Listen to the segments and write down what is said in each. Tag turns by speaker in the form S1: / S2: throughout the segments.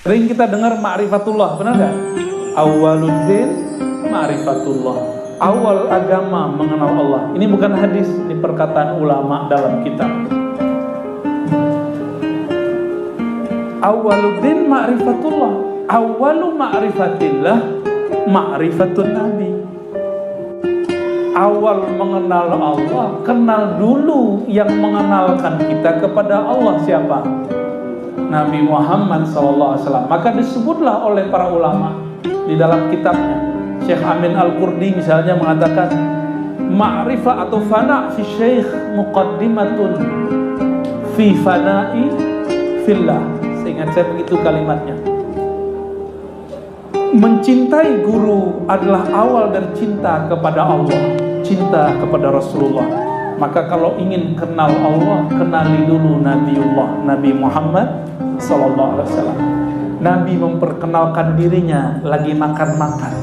S1: Sering kita dengar ma'rifatullah, benar nggak? Awwaluddin ma'rifatullah. Awal agama mengenal Allah. Ini bukan hadis, ini perkataan ulama dalam kitab. Awwaluddin ma'rifatullah. Awwalu ma'rifatillah ma'rifatun nabi. Awal mengenal Allah, kenal dulu yang mengenalkan kita kepada Allah siapa? Nabi Muhammad SAW. Maka disebutlah oleh para ulama di dalam kitabnya. Syekh Amin Al-Qurdi misalnya mengatakan, ma'rifah atau fana fi syekh muqaddimatun fi fana'i fillah. Seingat saya begitu kalimatnya. Mencintai guru adalah awal dari cinta kepada Allah, cinta kepada Rasulullah. Maka kalau ingin kenal Allah, kenali dulu Nabiullah, Nabi Muhammad SAW. Nabi memperkenalkan dirinya lagi makan-makan.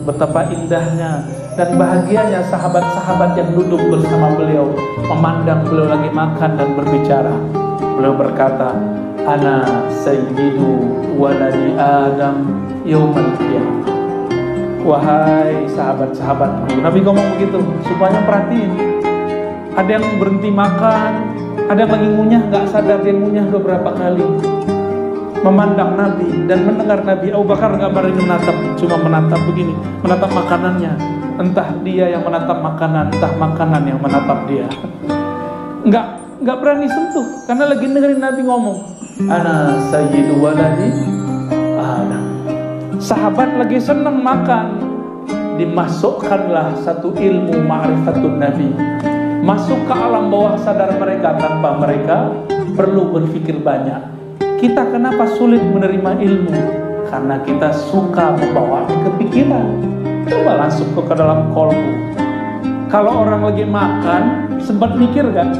S1: Betapa indahnya dan bahagianya sahabat-sahabat yang duduk bersama beliau, memandang beliau lagi makan dan berbicara. Beliau berkata, ana sayyidu waladi Adam yaumal qiyamah. Wahai sahabat-sahabatku, Nabi ngomong begitu supaya perhatiin. Ada yang berhenti makan, ada yang lagi ngunyah, gak sadar dia ngunyah beberapa kali, memandang Nabi dan mendengar Nabi. Abu Bakar gak berani menatap, cuma menatap begini, menatap makanannya. Entah dia yang menatap makanan, entah makanan yang menatap dia. Gak berani sentuh karena lagi dengerin Nabi ngomong, ana sayyidu waladi Adam. Sahabat lagi senang makan, dimasukkanlah satu ilmu ma'rifatun Nabi masuk ke alam bawah sadar mereka tanpa mereka perlu berpikir banyak. Kita kenapa sulit menerima ilmu? Karena kita suka membawa ke pikiran. Coba langsung ke dalam kolbu. Kalau orang lagi makan, sempat mikir gak?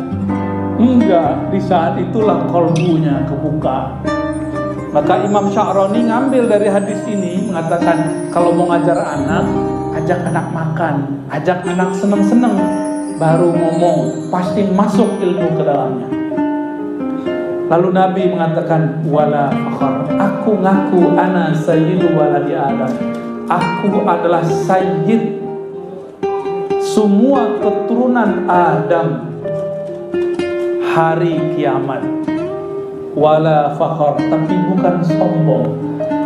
S1: Enggak, di saat itulah kolbunya kebuka. Maka Imam Sya'rani ngambil dari hadis ini mengatakan, kalau mau ngajar anak, ajak anak makan, ajak anak seneng-seneng, baru ngomong, pasti masuk ilmu ke dalamnya. Lalu Nabi mengatakan, wala fakhar, aku ngaku ana sayyidu waladi Adam. Aku adalah sayyid semua keturunan Adam hari kiamat. Wala fakhar, tapi bukan sombong.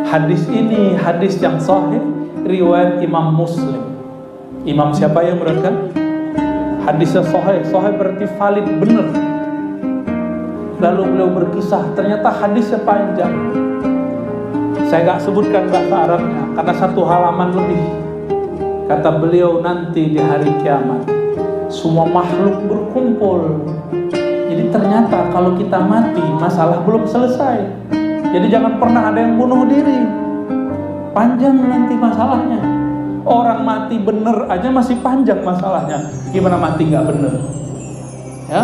S1: Hadis ini hadis yang sahih, riwayat Imam Muslim. Imam siapa yang meriwayatkan? Hadisnya sahih. Sahih berarti valid, benar. Lalu beliau berkisah, ternyata hadisnya panjang. Saya gak sebutkan bahasa Arabnya karena satu halaman lebih. Kata beliau, nanti di hari kiamat semua makhluk berkumpul. Jadi ternyata kalau kita mati, masalah belum selesai. Jadi jangan pernah ada yang bunuh diri. Panjang nanti masalahnya. Orang mati bener aja masih panjang masalahnya. Gimana mati gak bener? Ya?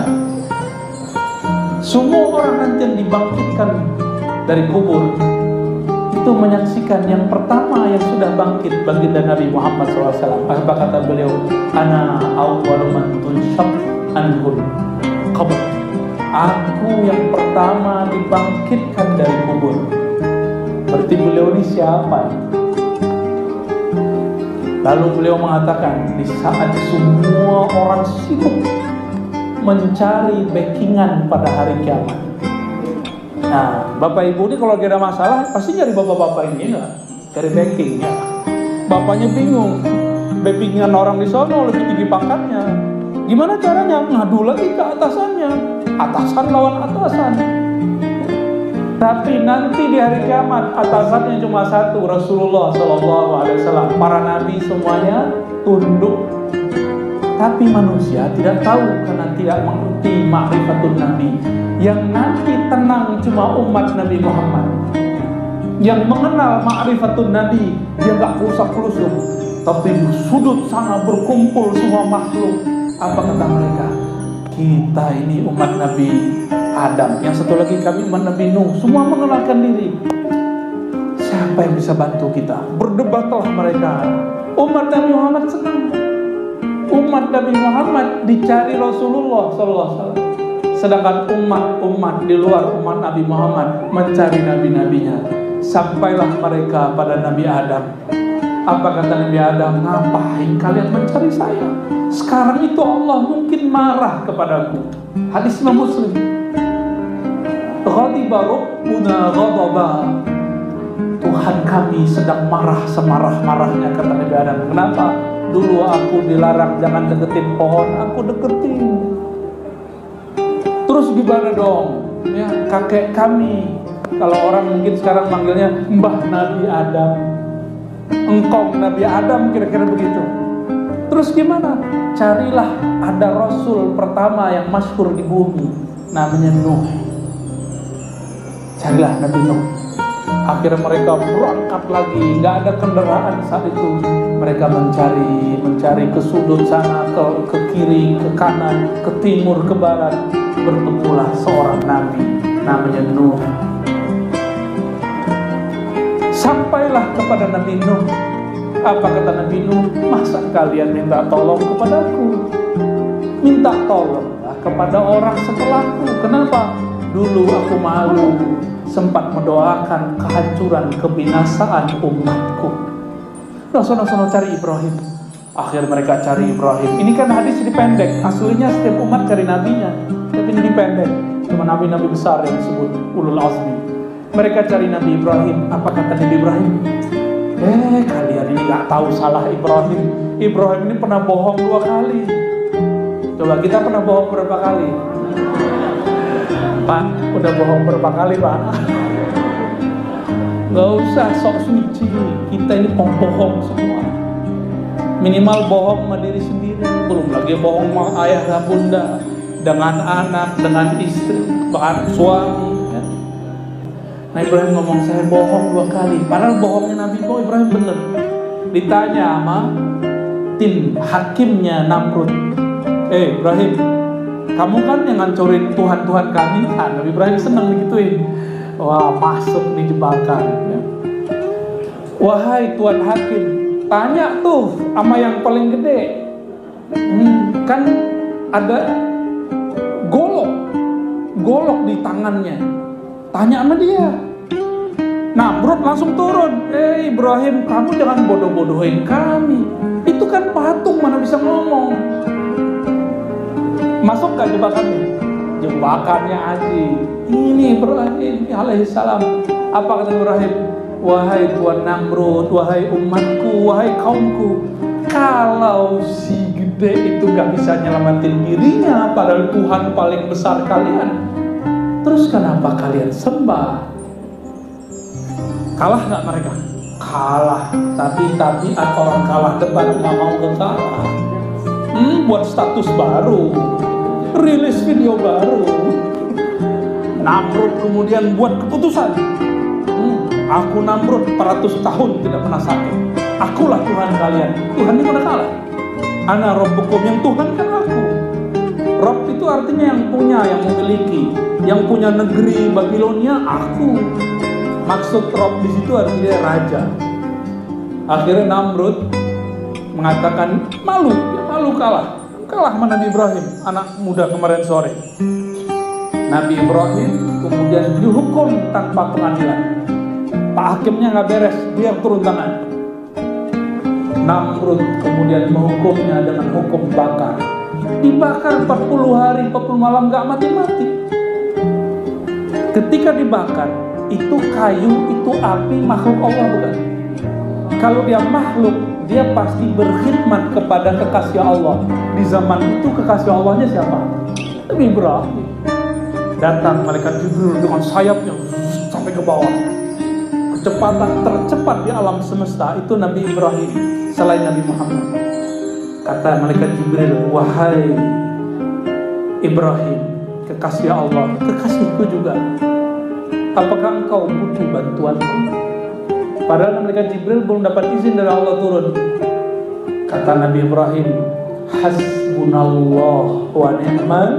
S1: Semua orang nanti yang dibangkitkan dari kubur itu menyaksikan yang pertama yang sudah bangkit, baginda Nabi Muhammad SAW. Apa kata beliau? Ana awwalu man tunshaq anhul qabr. Aku yang pertama dibangkitkan dari kubur. Berarti beliau ini siapa? Lalu beliau mengatakan, di saat semua orang sibuk mencari backingan pada hari kiamat. Nah, bapak ibu ini kalau ada masalah pasti nyari bapak-bapak ini lah, cari backing ya. Bapaknya bingung, backingan orang di sana lebih tinggi pangkatnya. Gimana caranya? Ngadu lagi ke atasannya. Atasan lawan atasan. Tapi nanti di hari kiamat atasannya cuma satu, Rasulullah SAW. Para nabi semuanya tunduk. Tapi manusia tidak tahu karena tidak mengerti ma'rifatun Nabi. Yang nanti tenang cuma umat Nabi Muhammad. Yang mengenal ma'rifatun Nabi, dia gak kerusak-kerusuk. Tapi di sudut sana berkumpul semua makhluk. Apa kata mereka? Kita ini umat Nabi Adam. Yang satu lagi kami umat Nabi Nuh. Semua mengenalkan diri. Siapa yang bisa bantu kita? Berdebatlah mereka. Umat Nabi Muhammad senang. Umat Nabi Muhammad dicari Rasulullah SAW. Sedangkan umat di luar umat Nabi Muhammad mencari nabi-nabinya. Sampailah mereka pada Nabi Adam. Apa kata Nabi Adam? Ngapain kalian mencari saya? Sekarang itu Allah mungkin marah kepadaku. Hadis Imam Muslim. Ghadiba Rabbuna ghadaba. Tuhan kami sedang marah semarah-marahnya, kata Nabi Adam. Kenapa? Dulu aku dilarang jangan deketin pohon, aku deketin. Terus gimana dong? Ya, kakek kami, kalau orang mungkin sekarang manggilnya Mbah Nabi Adam, engkong Nabi Adam, kira-kira begitu. Terus gimana? Carilah, ada Rasul pertama yang masyhur di bumi, namanya Nuh. Carilah Nabi Nuh. Akhirnya mereka berangkat lagi, nggak ada kendaraan saat itu. Mereka mencari ke sudut sana, ke kiri, ke kanan, ke timur, ke barat. Bertemulah seorang nabi, namanya Nuh. Sampailah kepada Nabi Nuh. Apa kata Nabi Nuh? Masa kalian minta tolong kepadaku? Minta tolonglah kepada orang setelahku. Kenapa? Dulu aku malu, sempat mendoakan kehancuran, kebinasaan umatku. Sono cari Ibrahim. Akhir mereka cari Ibrahim. Ini kan hadis dipendek. Aslinya setiap umat cari nabinya, tapi ini dipendek. Cuma nabi-nabi besar yang disebut ulul azmi. Mereka cari Nabi Ibrahim. Apa kata Nabi Ibrahim? Kalian ini gak tahu salah Ibrahim. Ibrahim ini pernah bohong 2 kali. Coba kita pernah bohong berapa kali? Pak, udah bohong berapa kali, Pak? Gak usah sok suci. Kita ini bohong semua. Minimal bohong sama diri sendiri. Belum lagi bohong sama ayah dan bunda, dengan anak, dengan istri, bahkan suami. Nah Ibrahim ngomong, saya bohong 2 kali. Padahal bohongnya Nabi Ibrahim bener. Ditanya sama tim hakimnya Namrud, Ibrahim, kamu kan yang ngancurin Tuhan-Tuhan kami. Nabi Ibrahim seneng digituin. Wah, masuk nih jebakan ya. Wahai Tuan Hakim, tanya tuh sama yang paling gede. Kan ada golok di tangannya. Tanya sama dia. Namrud langsung turun. Ibrahim, kamu jangan bodoh-bodohin kami. Itu kan patung, mana bisa ngomong. Masuk gak jebakannya? Jebakannya Aji. Ini Ibrahim alaihissalam. Apa kata Ibrahim? Wahai Tuan Namrud, wahai umatku, wahai kaumku, kalau si gede itu gak bisa nyelamatin dirinya, padahal Tuhan paling besar kalian, terus kenapa kalian sembah? Kalah gak mereka? Kalah. Tapi orang kalah debat gak mau kalah. Buat status baru, rilis video baru. Namrud kemudian buat keputusan. Aku Namrud 400 tahun tidak pernah sakit. Akulah Tuhan kalian. Tuhan ini udah kalah. Ana Rabbukum, yang Tuhan kan aku. Rabb itu artinya yang punya, yang memiliki, yang punya negeri Babilonia aku. Maksud Rabb di situ artinya raja. Akhirnya Namrud mengatakan malu kalah sama Nabi Ibrahim, anak muda kemarin sore. Nabi Ibrahim kemudian dihukum tanpa pengadilan. Pak hakimnya nggak beres, dia turun tangan. Namrud kemudian menghukumnya dengan hukum bakar. Dibakar 40 hari 40 malam nggak mati-mati. Ketika dibakar, itu kayu, itu api, makhluk Allah bukan? Kalau dia makhluk, dia pasti berkhidmat kepada kekasih Allah. Di zaman itu kekasih Allahnya siapa? Nabi Ibrahim. Datang malaikat Jibril dengan sayapnya sampai ke bawah. Kecepatan tercepat di alam semesta itu Nabi Ibrahim selain Nabi Muhammad. Kata malaikat Jibril, wahai Ibrahim, kekasih Allah, kekasihku juga, apakah engkau butuh bantuanku? Padahal malaikat Jibril belum dapat izin dari Allah turun. Kata Nabi Ibrahim, hasbunallah wa ni'mal,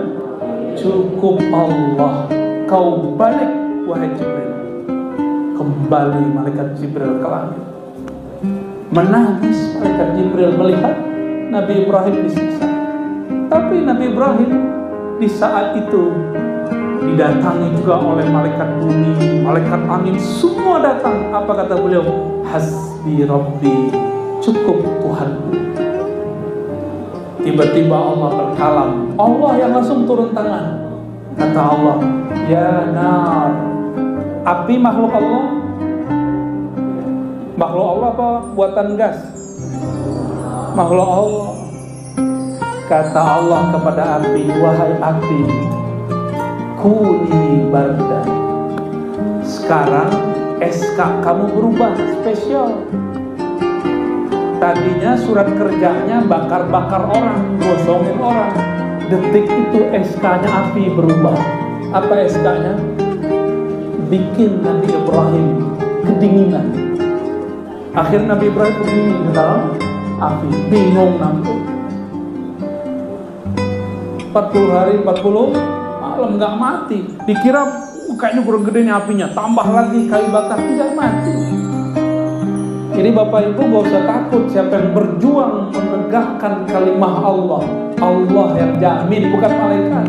S1: cukup Allah. Kau balik wahai Jibril. Kembali malaikat Jibril ke langit. Menangis malaikat Jibril melihat Nabi Ibrahim disiksa. Tapi Nabi Ibrahim di saat itu didatangi juga oleh malaikat bumi, malaikat angin, semua datang. Apa kata beliau? Hasbi Rabbi, cukup Tuhanku. Tiba-tiba Allah berkalam, Allah yang langsung turun tangan. Kata Allah, ya nar, api makhluk Allah? Makhluk Allah apa buatan gas? Makhluk Allah. Kata Allah kepada api, wahai api, kuni bardan. Sekarang SK kamu berubah spesial. Tadinya surat kerjanya bakar-bakar orang, gosongin orang. Detik itu SK-nya api berubah. Apa SK-nya? Bikin Nabi Ibrahim kedinginan. Akhirnya Nabi Ibrahim begini ke dalam api, bingung nanti. 40 hari 40 malam nggak mati. Dikira kayaknya kurang gede nih apinya, tambah lagi kayu bakar, tidak mati. Jadi Bapak Ibu gak usah takut, siapa yang berjuang menegakkan kalimah Allah, Allah yang jamin, bukan malaikat.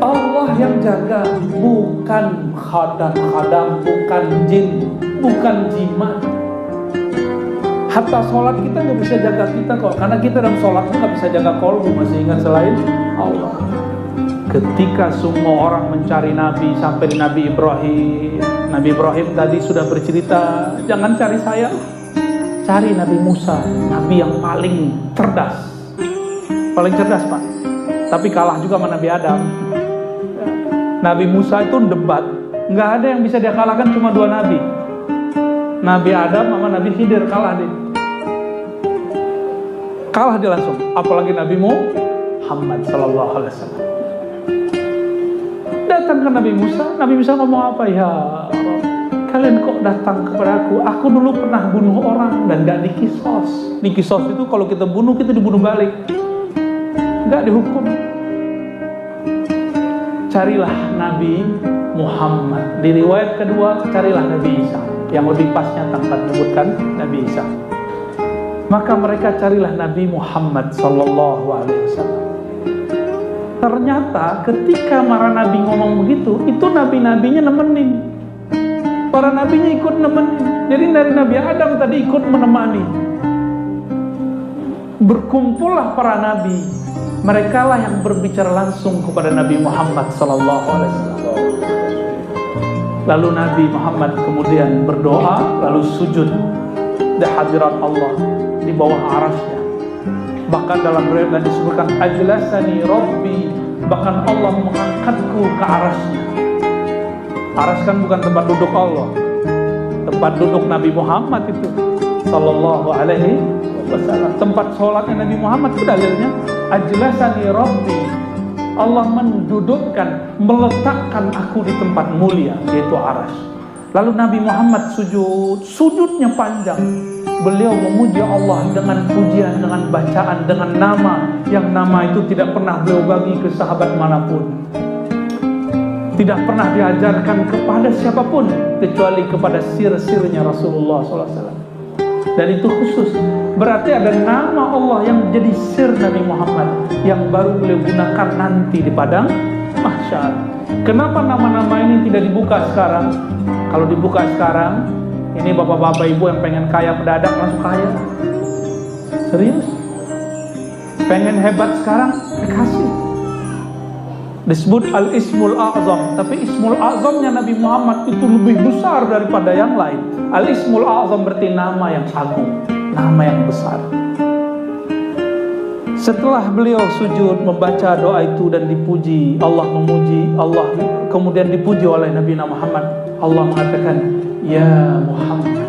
S1: Allah yang jaga, bukan khadam, bukan jin, bukan jimat. Hatta sholat kita nggak bisa jaga kita kok, karena kita dalam sholat nggak bisa jaga kolbu, masih ingat selain Allah. Ketika semua orang mencari Nabi sampai di Nabi Ibrahim, Nabi Ibrahim tadi sudah bercerita, jangan cari saya, cari Nabi Musa, Nabi yang paling cerdas Pak, tapi kalah juga sama Nabi Adam. Nabi Musa itu debat, nggak ada yang bisa dia kalahkan, cuma 2 nabi, Nabi Adam sama Nabi Khidir, kalah dia langsung, apalagi Nabi Muhammad sallallahu alaihi wasallam. Datang ke Nabi Musa ngomong apa? Ya Allah, kalian kok datang kepada aku dulu pernah bunuh orang dan gak dikisos. Dikisos itu kalau kita bunuh, kita dibunuh balik, gak dihukum. Carilah Nabi Muhammad. Di riwayat kedua, carilah Nabi Isa, yang lebih pasnya tanpa menyebutkan Nabi Isa. Maka mereka carilah Nabi Muhammad sallallahu alaihi wasallam. Ternyata ketika para nabi ngomong begitu, itu nabi-nabinya nemenin. Para nabinya ikut nemenin. Jadi dari Nabi Adam tadi ikut menemani. Berkumpullah para nabi. Mereka lah yang berbicara langsung kepada Nabi Muhammad sallallahu alaihi wasallam. Lalu Nabi Muhammad kemudian berdoa, lalu sujud di hadirat Allah, di bawah arasnya. Bahkan dalam riwayat disebutkan ajlasani Rabbi, bahkan Allah mengangkatku ke arasnya. Aras kan bukan tempat duduk Allah, tempat duduk Nabi Muhammad itu sallallahu alaihi wasallam. Tempat sholatnya Nabi Muhammad itu dalilnya ajlasani Rabbi, Allah mendudukkan, meletakkan aku di tempat mulia, yaitu aras. Lalu Nabi Muhammad sujudnya panjang. Beliau memuji Allah dengan pujian, dengan bacaan, dengan nama yang nama itu tidak pernah beliau bagi ke sahabat manapun, tidak pernah diajarkan kepada siapapun kecuali kepada sir-sirnya Rasulullah SAW. Dan itu khusus, berarti ada nama Allah yang menjadi sir Nabi Muhammad yang baru beliau gunakan nanti di padang mahsyar. Kenapa nama-nama ini tidak dibuka sekarang? Kalau dibuka sekarang, ini bapak-bapak ibu yang pengen kaya mendadak langsung kaya. Serius? Pengen hebat sekarang, dikasih. Disebut Al-Ismul A'zam. Tapi Ismul A'zamnya Nabi Muhammad itu lebih besar daripada yang lain. Al-Ismul A'zam berarti nama yang agung, nama yang besar. Setelah beliau sujud membaca doa itu dan dipuji, Allah memuji, Allah kemudian dipuji oleh Nabi Muhammad. Allah mengatakan, ya Muhammad,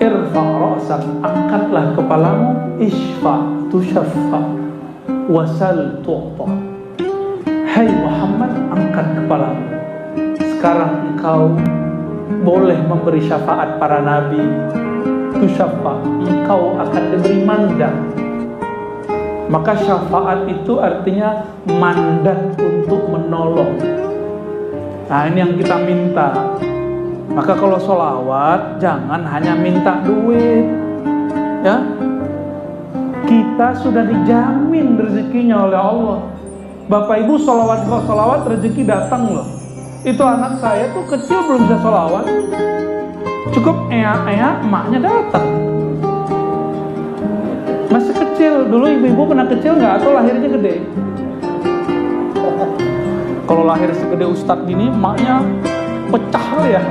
S1: irfa' ra'sak, angkatlah kepalamu, isfa' tushaffa, wasal tu'ta. Hai Muhammad, angkat kepalamu. Sekarang engkau boleh memberi syafaat para nabi. Tushaffa, engkau akan diberi mandat. Maka syafaat itu artinya mandat untuk menolong. Nah, ini yang kita minta. Maka kalau sholawat jangan hanya minta duit, ya. Kita sudah dijamin rezekinya oleh Allah. Bapak Ibu sholawat rezeki datang loh. Itu anak saya tuh kecil belum bisa sholawat, cukup emaknya datang. Masih kecil, dulu ibu-ibu pernah kecil nggak atau lahirnya gede? Kalau lahir segede Ustadz gini, emaknya pecah ya.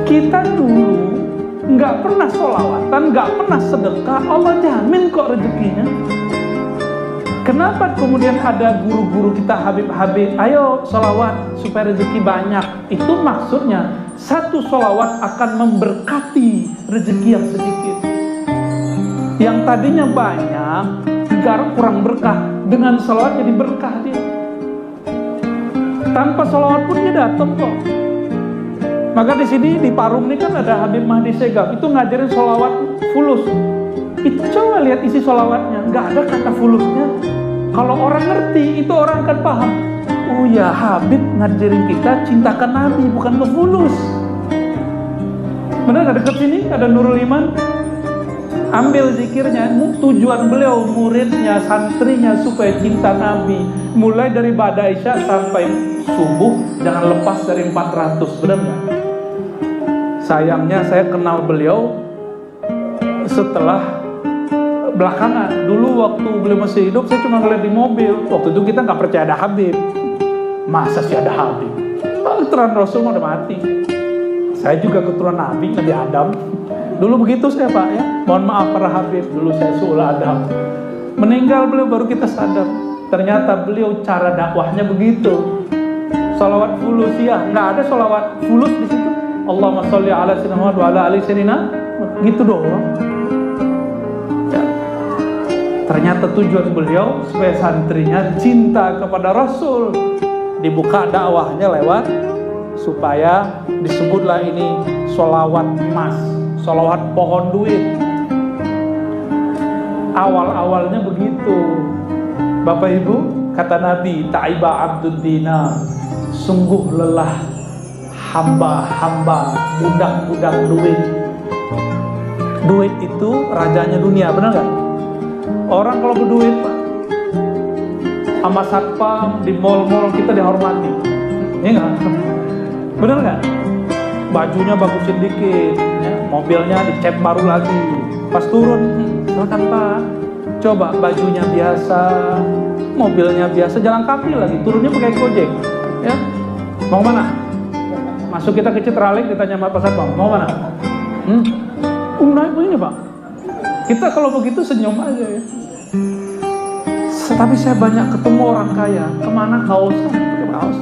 S1: Kita dulu nggak pernah sholawatan, nggak pernah sedekah, Allah jamin kok rezekinya. Kenapa kemudian ada guru-guru kita habib-habib, ayo sholawat supaya rezeki banyak? Itu maksudnya satu sholawat akan memberkati rezeki yang sedikit. Yang tadinya banyak, kurang berkah, dengan sholawat jadi berkah dia. Tanpa sholawat pun dia datang kok. Maka di sini di Parung ini kan ada Habib Mahdi Segaf, itu ngajarin sholawat fulus. Itu coba lihat isi sholawatnya, nggak ada kata fulusnya. Kalau orang ngerti, itu orang akan paham. Oh ya, Habib ngajarin kita cintakan Nabi, bukan ke fulus. Benar, dekat sini ada Nurul Iman. Ambil zikirnya, tujuan beliau, muridnya, santrinya supaya cinta Nabi. Mulai dari Ba'da Isya sampai subuh, jangan lepas dari 400, benar nggak? Sayangnya saya kenal beliau setelah belakangan. Dulu waktu beliau masih hidup, saya cuma ngeliat di mobil. Waktu itu kita nggak percaya ada Habib. Masa sih ada Habib? Keturunan Rasul udah mati. Saya juga keturunan Nabi, Nabi Adam. Dulu begitu saya Pak ya. Mohon maaf para Habib, dulu saya suul Adam. Meninggal beliau baru kita sadar. Ternyata beliau cara dakwahnya begitu. Sholawat fulus ya, nggak ada sholawat fulus di situ. Allahumma sholli ala sayyidina Muhammad wa ala ali sayyidina, gitu doang. Ternyata tujuan beliau supaya santrinya cinta kepada Rasul. Dibuka dakwahnya lewat supaya disebutlah ini sholawat emas, sholawat pohon duit. Awal-awalnya begitu. Bapak Ibu, kata Nabi, ta'iba abdud dinar, sungguh lelah hamba-hamba budak-budak duit. Duit itu rajanya dunia, benar nggak? Orang kalau berduit Pak, sama satpam di mal-mal kita dihormati, ya nggak? Bener nggak? Bajunya bagusin dikit, ya? Mobilnya dicek baru lagi. Pas turun, silakan Pak. Coba bajunya biasa, mobilnya biasa, jalan kaki lagi, turunnya pakai Gojek, ya? Mau mana? Masuk kita ke Citralik, ditanya sama Pak Satpam, mau mana? Naik begini Pak. Kita kalau begitu senyum aja ya. Tapi saya banyak ketemu orang kaya, kemana kaosnya? Pakai kaos.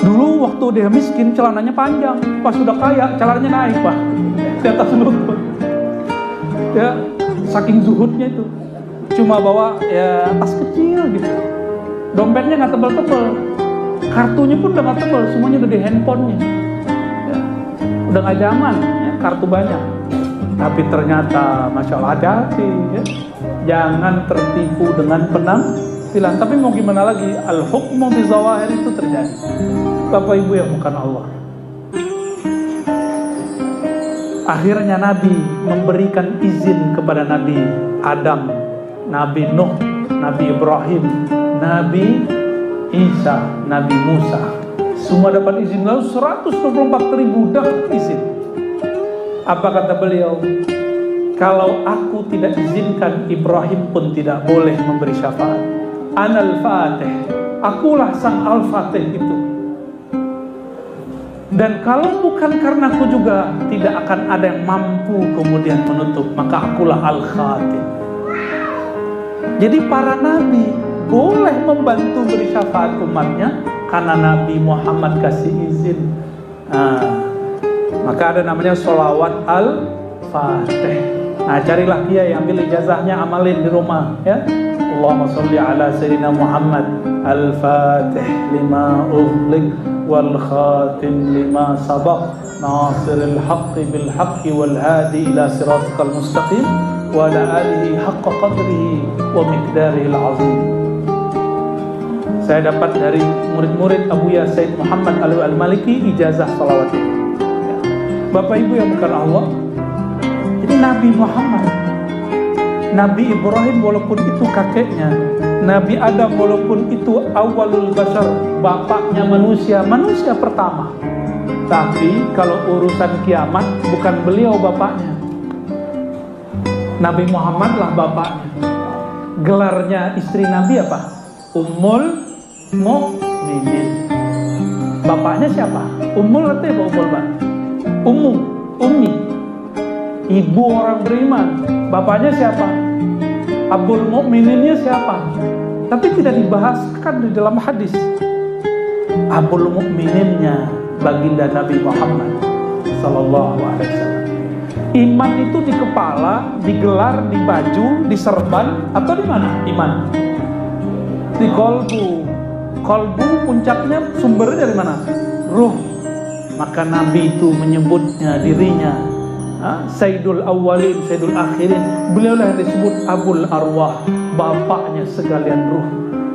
S1: Dulu waktu dia miskin, celananya panjang. Pas sudah kaya, celananya naik Pak, di atas lutut. Ya, saking zuhudnya itu. Cuma bawa ya tas kecil gitu. Dompetnya nggak tebel-tebel, kartunya pun udah nggak tebel, semuanya udah di handphonenya. Ya, udah nggak zaman, ya, kartu banyak. Tapi ternyata, masya Allah, hati-hati ya. Jangan tertipu dengan penampilan. Tapi mau gimana lagi, al-hukmu bizawahir itu terjadi. Bapak Ibu yang bukan Allah. Akhirnya Nabi memberikan izin kepada Nabi Adam, Nabi Nuh, Nabi Ibrahim, Nabi Isa, Nabi Musa. Semua dapat izin. Lalu 124.000 dapat izin. Apa kata beliau? Kalau aku tidak izinkan, Ibrahim pun tidak boleh memberi syafaat. Anal Fatih, akulah sang Al-Fatih itu. Dan kalau bukan karena aku juga, tidak akan ada yang mampu kemudian menutup. Maka akulah Al-Khatib. Jadi para nabi boleh membantu beri syafaat umatnya karena Nabi Muhammad kasih izin. Maka ada namanya sholawat Al-Fatih. Nah, carilah kiai, ambil ijazahnya, amalin di rumah ya. Allahumma sholli ala sayyidina Muhammad al-Fatih lima ughliq wal khatim lima sabaq nasiril haqqi bil haqqi wal hadi ila siratikal mustaqim wa ala alihi haqqa qadrihi wa miqdarihil azim. Saya dapat dari murid-murid Abuya Said Muhammad Alwi Al-Maliki ijazah salawat ini. Bapak Ibu yang bukan Allah, jadi Nabi Muhammad Nabi Ibrahim walaupun itu kakeknya, Nabi Adam walaupun itu awalul bashar, bapaknya manusia, manusia pertama. Tapi kalau urusan kiamat bukan beliau bapaknya, Nabi Muhammad lah bapaknya. Gelarnya istri Nabi apa? Ummul Mukminin. Bapaknya siapa? Ummul atau apa? Ummul Pak? Ummi. Ibu orang beriman. Bapaknya siapa? Abul Mukmininnya siapa? Tapi tidak dibahaskan di dalam hadis. Abul Mukmininnya baginda Nabi Muhammad sallallahu alaihi wasallam. Iman itu di kepala, digelar, di baju, di serban, atau di mana? Iman di kolbu. Kolbu puncaknya sumbernya dari mana? Ruh. Maka Nabi itu menyebutnya dirinya Sayyidul Awwalin, Sayyidul Akhirin. Beliau lah yang disebut Abul Arwah, bapaknya sekalian ruh.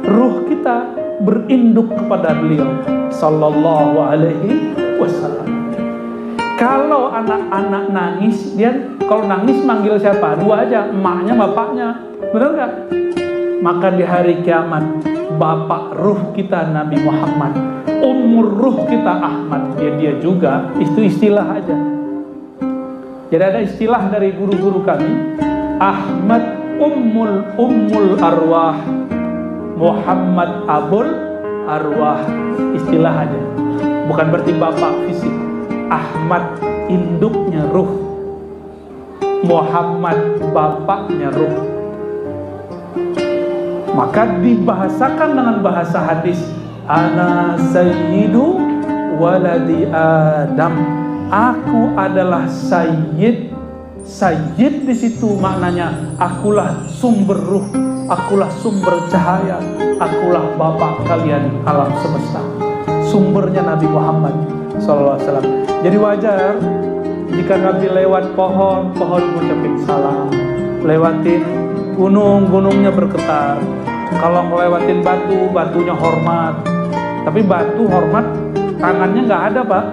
S1: Ruh kita berinduk kepada beliau sallallahu alaihi wasallam. Kalau anak-anak nangis, dia kalau nangis manggil siapa? Dua aja, emaknya, bapaknya. Benar gak? Maka di hari kiamat, bapak ruh kita Nabi Muhammad, umur ruh kita Ahmad, dia juga. Itu istilah aja. Jadi ada istilah dari guru-guru kami, Ahmad ummul arwah, Muhammad abul arwah. Istilah aja, bukan berarti bapak fisik. Ahmad induknya ruh, Muhammad bapaknya ruh. Maka dibahasakan dengan bahasa hadis, ana sayyidu waladi Adam. Aku adalah sayyid. Sayyid di situ maknanya akulah sumber ruh, akulah sumber cahaya, akulah bapak kalian alam semesta. Sumbernya Nabi Muhammad sallallahu alaihi wasallam. Jadi wajar jika Nabi lewat pohon mengucapkan salam, lewatin gunung, gunungnya bergetar. Kalau ngelewatin batu, batunya hormat. Tapi batu hormat, tangannya nggak ada Pak.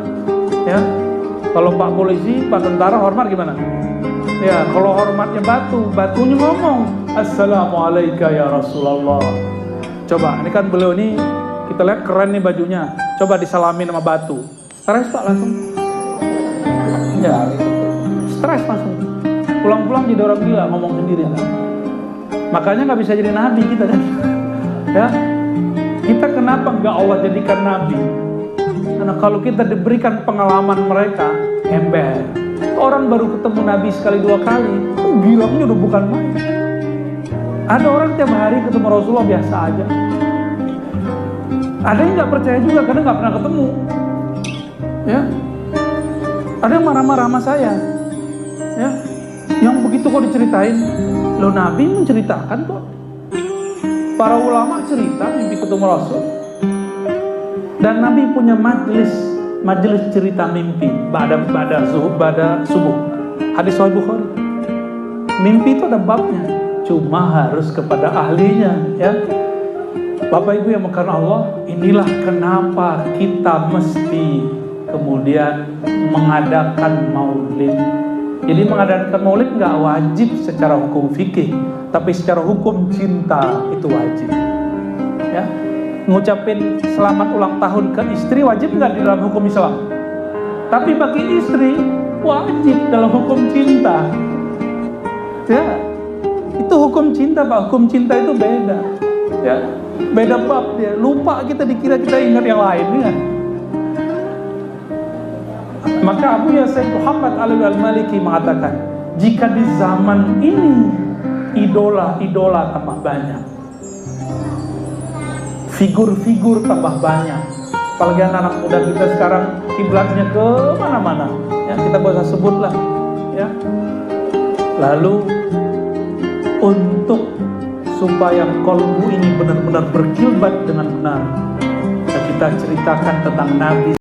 S1: Ya, kalau Pak polisi, Pak tentara hormat gimana? Ya, kalau hormatnya batu, batunya ngomong, Assalamualaikum ya Rasulullah. Coba, ini kan beliau ini kita lihat keren nih bajunya. Coba disalamin sama batu. Stres Pak langsung. Ya, stres langsung. Pulang-pulang jadi orang gila, ngomong sendiri. Makanya nggak bisa jadi nabi kita kan. Ya, kita kenapa nggak Allah jadikan nabi? Karena kalau kita diberikan pengalaman mereka, ember. Orang baru ketemu nabi sekali dua kali, gilanya udah bukan main. Ada orang tiap hari ketemu Rasulullah biasa aja. Ada yang nggak percaya juga karena nggak pernah ketemu. Ya, ada yang marah-marah sama saya. Ya, yang begitu kok diceritain. Lo Nabi menceritakan kok. Para ulama cerita mimpi ketemu Rasul. Dan Nabi punya majelis cerita mimpi pada subuh. Hadis Sahih Bukhari. Mimpi itu ada babnya, cuma harus kepada ahlinya, ya. Bapak Ibu yang makan Allah, inilah kenapa kita mesti kemudian mengadakan maulid. Jadi mengadakan maulid nggak wajib secara hukum fikih, tapi secara hukum cinta itu wajib. Ya, ngucapin selamat ulang tahun ke istri wajib nggak di dalam hukum Islam? Tapi bagi istri wajib dalam hukum cinta. Ya, itu hukum cinta Pak. Hukum cinta itu beda. Ya, beda bab dia. Lupa kita dikira kita ingat yang lain ya. Maka Abu Yasin Muhammad Al-Maliki mengatakan, jika di zaman ini idola-idola tambah banyak, figur-figur tambah banyak, apalagi anak muda kita sekarang kiblatnya ke mana-mana, ya kita gak usah sebut lah, ya. Lalu untuk supaya kolbu ini benar-benar berkilbat dengan benar, kita ceritakan tentang Nabi